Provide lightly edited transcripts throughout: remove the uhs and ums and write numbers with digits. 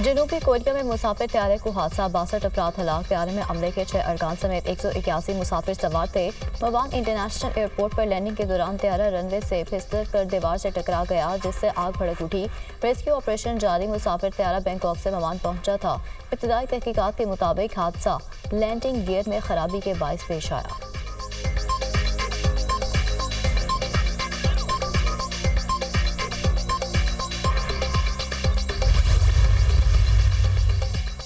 जनूबी कोरिया में मुसाफिर त्यारे को हादसा 62 अफराद हलाक। त्यारे में अमले के 6 अरकान समेत 181 मुसाफिर सवार थे। मवान इंटरनेशनल एयरपोर्ट पर लैंडिंग के दौरान त्यारा रनवे से फिसल कर दीवार से टकरा गया, जिससे आग भड़क उठी। रेस्क्यू ऑपरेशन जारी। मुसाफिर त्यारा बैंकॉक से मवान पहुंचा था। इब्तदाई तहकीकात के मुताबिक हादसा लैंडिंग गियर में खराबी के बायस पेश आया।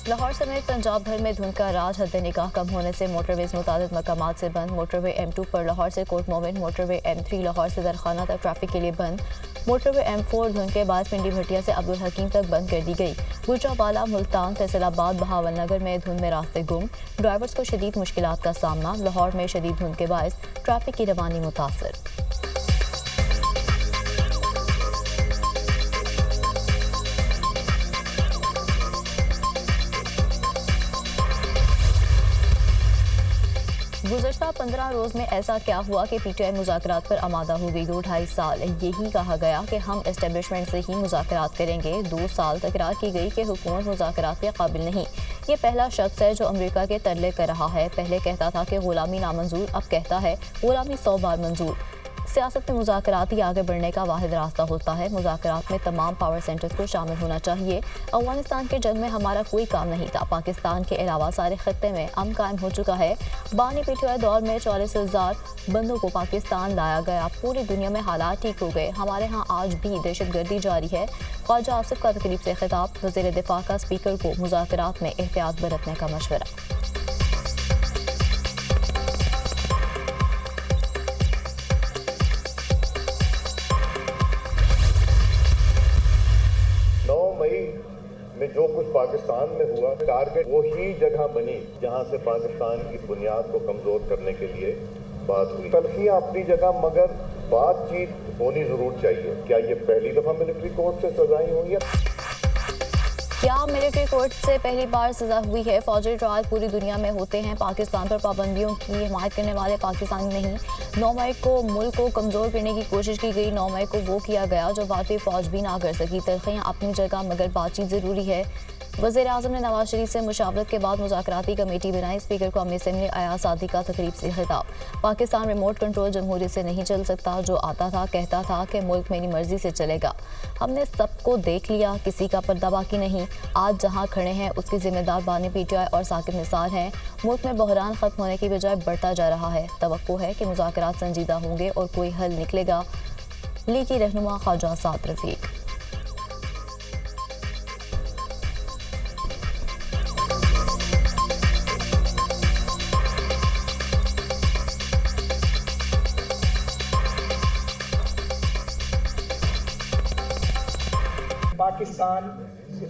लाहौर समेत पंजाब भर में धुंध का राज। हद निगाह कम होने से मोटरवेज मुताबिक मकामात से बंद। मोटरवे M2 पर लाहौर से कोट मोमिन, मोटरवे M3 लाहौर से दरखाना तक ट्रैफिक के लिए बंद। मोटरवे M4 धुंध के बाद पिंडी भटिया से अब्दुल हकीम तक बंद कर दी गई। गुजरावाला, मुल्तान, फैसलाबाद, बहावल नगर में धुंध में रास्ते गुम। ड्राइवर्स को शदीद मुश्किलात का सामना। लाहौर में शदीद धुंध के बायस ट्रैफिक की रवानी मुतासर। गुज़श्ता 15 रोज़ में ऐसा क्या हुआ कि PTI मुज़ाकरात पर आमादा हो गई। 2-2.5 साल यही कहा गया कि हम एस्टेब्लिशमेंट से ही मुज़ाकरात करेंगे। 2 साल तकरार की गई कि हुकूमत मुज़ाकरात के काबिल नहीं। ये पहला शख्स है जो अमेरिका के तरले कर रहा है। पहले कहता था कि गुलामी नामंजूर, अब कहता है गुलामी 100 बार मंजूर। सियासत में मुज़ाकरात ही आगे बढ़ने का वाहिद रास्ता होता है। मुज़ाकरात में तमाम पावर सेंटर्स को शामिल होना चाहिए। अफगानिस्तान के जंग में हमारा कोई काम नहीं था। पाकिस्तान के अलावा सारे खत्ते में अमन कायम हो चुका है। बानी PTI दौर में 40,000 बंदों को पाकिस्तान लाया गया। पूरी दुनिया में हालात ठीक हो गए। हमारे यहाँ आज भी दहशतगर्दी जारी है। ख्वाजा आसिफ का तकरीब से खिताब। वज़ीर दिफा का स्पीकर को मुज़ाकरात में एहतियात बरतने का मशवरा। में जो कुछ पाकिस्तान में हुआ, टारगेट वही जगह बनी जहां से पाकिस्तान की बुनियाद को कमजोर करने के लिए बात हुई। तलखियां अपनी जगह, मगर बातचीत होनी जरूर चाहिए। क्या ये पहली दफा मिलिट्री कोर्ट से सजाएं हुई है? क्या मिलिट्री कोर्ट से पहली बार सजा हुई है? फौजी ट्रायल पूरी दुनिया में होते हैं। पाकिस्तान पर पाबंदियों की हिमायत करने वाले पाकिस्तानी नहीं। 9 मई को मुल्क को कमज़ोर करने की कोशिश की गई। 9 मई को वो किया गया जो भारतीय फौज भी ना कर सकी। तलखियां अपनी जगह, मगर बातचीत ज़रूरी है। वज़ीर आज़म ने नवाज शरीफ से मुशावरत के बाद मुज़ाकराती कमेटी बनाई। स्पीकर कौमी असम्बली अयाज सादी का तकरीब से खिताब। पाकिस्तान रिमोट कंट्रोल जमहूरियत से नहीं चल सकता। जो आता था कहता था कि मुल्क मेरी मर्जी से चलेगा। हमने सबको देख लिया, किसी का पर्दा बाकी नहीं। आज जहाँ खड़े हैं उसकी जिम्मेदार बानी PTI और साकिब निसार हैं। मुल्क में बहरान ख़त्म होने की बजाय बढ़ता जा रहा है। तवक्को है कि मुज़ाकरात संजीदा होंगे और कोई हल निकलेगा। लीग की रहनुमा Khwaja Saad Rafique. Pakistan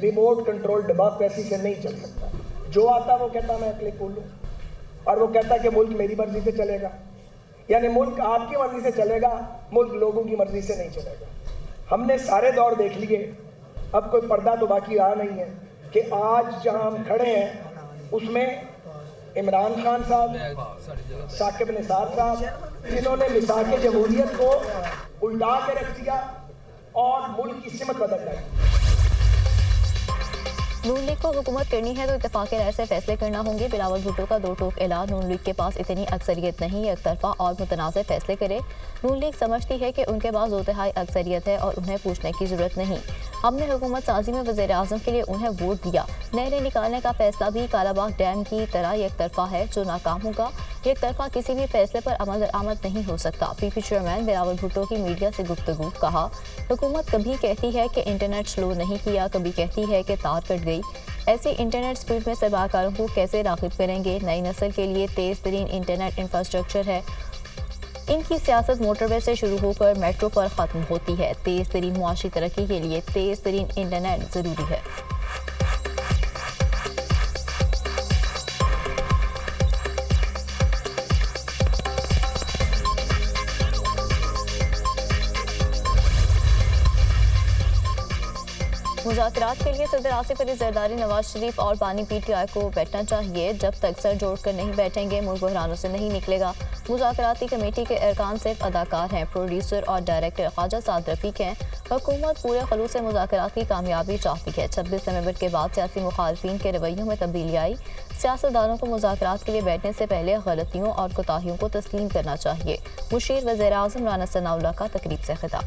remote control democracy से नहीं चल सकता। जो आता वो कहता मैं अकेले बोलूं, और वो कहता कि मुल्क मेरी मर्जी से चलेगा। यानी मुल्क आपकी मर्जी से चलेगा, मुल्क लोगों की मर्जी से नहीं चलेगा। हमने सारे दौर देख लिए, अब कोई पर्दा तो बाकी रहा नहीं है कि आज जहां हम खड़े हैं उसमें इमरान खान साहब, साकिब निसार साहब, जिन्होंने मिसाक जमहूरियत को उल्टा के रख दिया और मुल्क की सिमत बदल गई। नून लीग को हुकूमत करनी है तो इत्तेफाक राय से फैसले करना होंगे। बिलावल भुट्टो का 2 टोक ऐलान। नून लीग के पास इतनी अक्सरियत नहीं, एक तरफा और मुतनाज़ फैसले करे। नून लीग समझती है कि उनके पास 2/3 अक्सरियत है और उन्हें पूछने की जरूरत नहीं। हमने हुकूमत साजी में वज़ीर आज़म के लिए उन्हें वोट दिया। नहरें निकालने का फैसला भी कालाबाग डैम की तरह एक तरफा है जो नाकाम होगा। एक तरफा किसी भी फैसले पर अमल दरामद नहीं हो सकता। PP चेयरमैन बिलावल भुट्टो की मीडिया से गुफ्तगू। कहा, हुकूमत कभी कहती है कि इंटरनेट स्लो नहीं किया, कभी कहती है कि तार कट गई। ऐसी इंटरनेट स्पीड में सरमाकारों को कैसे राग़िब करेंगे? नई नस्ल के लिए तेज़ तरीन इंटरनेट इंफ्रास्ट्रक्चर है। इनकी सियासत मोटरवे से शुरू होकर मेट्रो पर ख़त्म होती है। तेज़ तरीन मुआशी तरक्की के लिए तेज़ तरीन इंटरनेट ज़रूरी है। मुज़ाकरात के लिए सदर आसिफ अली जरदारी, नवाज शरीफ और बानी PTI को बैठना चाहिए। जब तक सर जोड़कर नहीं बैठेंगे मुल्क बहरानों से नहीं निकलेगा। मुज़ाकराती कमेटी के अरकान सिर्फ अदाकार हैं, प्रोड्यूसर और डायरेक्टर ख्वाजा साद रफ़ीक हैं। हुकूमत पूरे खलूस से मुज़ाकरात की कामयाबी चाहती है। 26 नवंबर के बाद सियासी मुखालफिन के रवैयों में तब्दीली आई। सियासतदानों को मुज़ाकरात के लिए बैठने से पहले गलतियों और कोताहियों को तस्लीम करना चाहिए। मुशीर वज़ीर-ए-आज़म राना सनाउल्लाह का तकरीब से खिताब।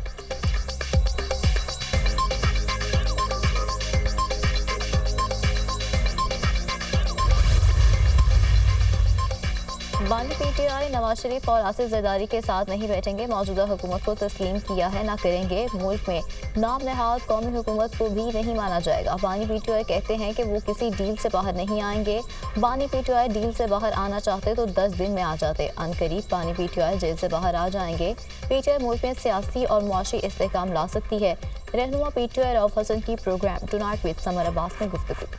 बानी पीटीआई नवाज शरीफ और आसिफ जरदारी के साथ नहीं बैठेंगे। मौजूदा हुकूमत को तस्लीम किया है, ना करेंगे। मुल्क में नाम नहाद कौमी हुकूमत को भी नहीं माना जाएगा। बानी पीटीआई कहते हैं कि वो किसी डील से बाहर नहीं आएंगे। बानी पीटीआई डील से बाहर आना चाहते तो 10 दिन में आ जाते। अनकरीब बानी पीटीआई जेल से बाहर आ जाएंगे। पीटीआई मुल्क में सियासी और मुआशी इस्तेहकाम ला सकती है। रहनुमा पीटीआई रऊफ हसन की program tonight with Samar Abbas में गुफ्तगू।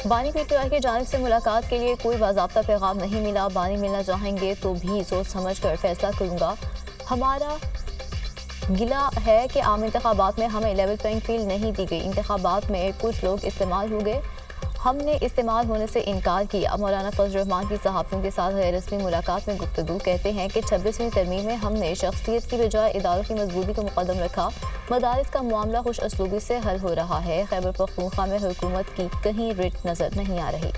बानी पीटीआई की जानिब से मुलाकात के लिए कोई बाज़ाब्ता पैगाम नहीं मिला। बानी मिलना चाहेंगे तो भी सोच समझ कर फैसला करूँगा। हमारा गिला है कि आम इंतखाबात में हमें लेवल प्लेइंग फील्ड नहीं दी गई। इंतखाबात में कुछ लोग इस्तेमाल हो गए, हमने इस्तेमाल होने से इनकार किया। मौलाना फजल रहमान की सहाफ़ियों के साथ गैर रस्मी मुलाकात में गुफ्तगू। कहते हैं कि 26वीं तरमीम में हमने शख्सियत की बजाय इदारों की मजबूती को मुकदम रखा। मदारिस का मामला खुश असलूबी से हल हो रहा है। खैबर पख्तूनख्वा में हुकूमत की कहीं रिट नज़र नहीं आ रही।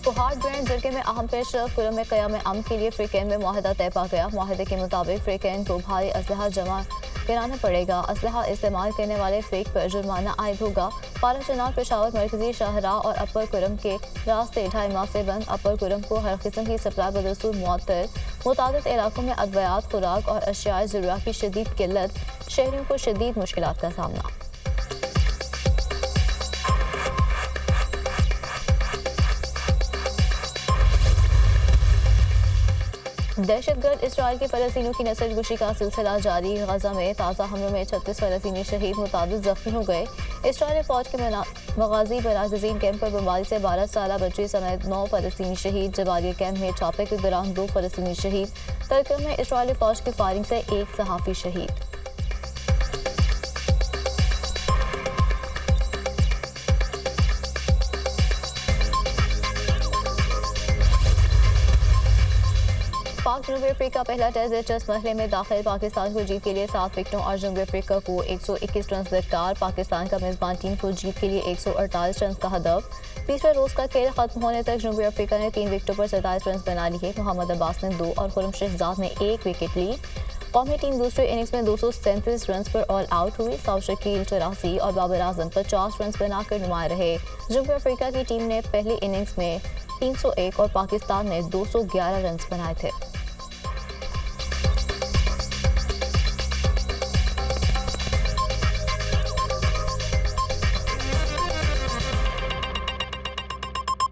कोहाट ग्रैंड जरगे में अहम पेश कुरम में क़याम अमन के लिए फ्रीकैन में मुआहदा तय पा गया। मुआहदे के मुताबिक फ्रीकैन को भारी असलहा जमा कराना पड़ेगा। असलहा इस्तेमाल करने वाले फेक पर जुर्माना आयद होगा। पाराचनार पेशावर मरकजी शाहराह और अपर कुरम के रास्ते 2.5 माह से बंद। अपर कुरम को हर किस्म की सप्लाई बदस्तूर मुअत्तल। मुतादिद इलाकों में अद्वियात, खुराक और अशियाए ज़रूरियात की शदीद किल्लत। शहरियों को शदीद मुश्किलात का सामना। दहशतगर्द इसराइल की फ़लस्तीनियों की नस्लकुशी का सिलसिला जारी। गजा में ताज़ा हमलों में 36 फ़लस्तीनी शहीद, मुतादिद ज़ख्मी हो गए। इसराइली फ़ौज के मगाजी बराज़ीन कैंप पर बमबारी से 12 साला बच्ची समेत 9 फ़लस्तीनी शहीद। जबालिया कैंप में छापे के दौरान 2 फ़लस्तीनी शहीद। तर्कम में इसराइली फ़ौज की फायरिंग से 1 सहाफ़ी शहीद। पाक जनूबी अफ्रीका पहला टेस्ट दिलचस्प मरहले में दाखिल। पाकिस्तान को जीत के लिए 7 विकेटों और जनूबी अफ्रीका को 121 रन दरकार। पाकिस्तान का मेज़बान टीम को जीत के लिए 148 रन का हदफ। तीसरे रोज का खेल खत्म होने तक जनूबी अफ्रीका ने 3 विकेटों पर 27 रन बना लिए। मोहम्मद अब्बास ने 2 और खुर्रम शहजाद ने 1 विकेट ली। कौमी टीम दूसरे इनिंग्स में 237 रन पर ऑल आउट हुई। साउथ शकील 84 और बाबर आजम 50 रन बनाकर नुमाया रहे। जनूबी अफ्रीका की टीम ने पहली इनिंग्स में 301 और पाकिस्तान ने 211 रन बनाए थे।